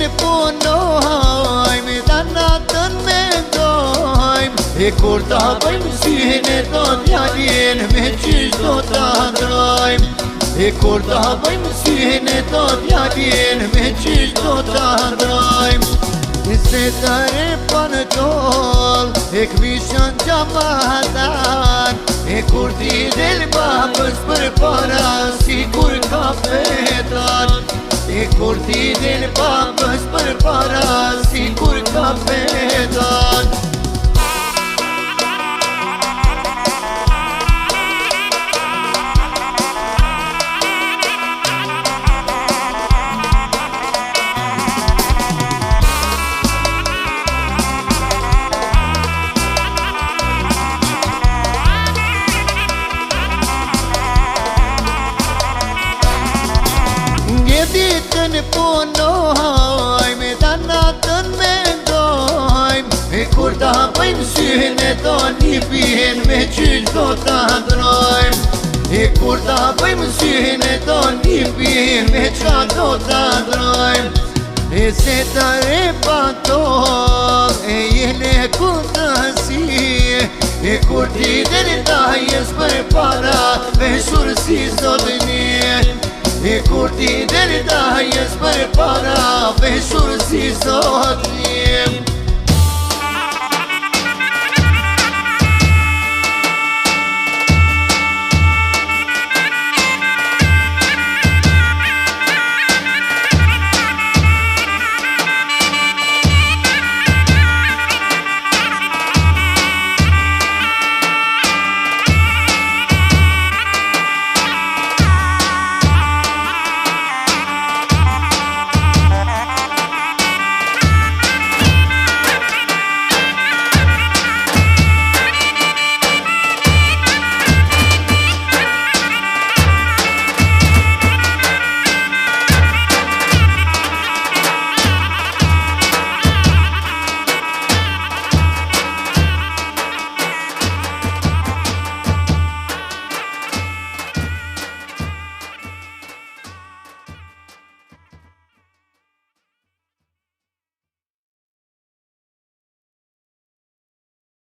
në punojmë, danatën me dojmë. E kur ta bëjmë syhen e do t'jalin, me qysh do t'a ndrojmë. E kur ta bëjmë syhen e do t'jalin, me qysh do t'a ndrojmë. Se të repa në qoll, e këmishën gjamadan. E kur t'i del babës për para, si kur ka fetan. E kur t'i del babës për para, si kur ka fetan. Ditën punojmë, danatën me dojmë. E kur ta bëjmë syhen e do një pihen, me qysh do t'a ndrojmë. E kur ta bëjmë syhen e do një pihen, me qa do t'a ndrojmë. E se të repa toll, e jene kundësi. E kur t'i del dajes për para, veshur si sot një. E kur t'i del dajes për para, veshur si sot një.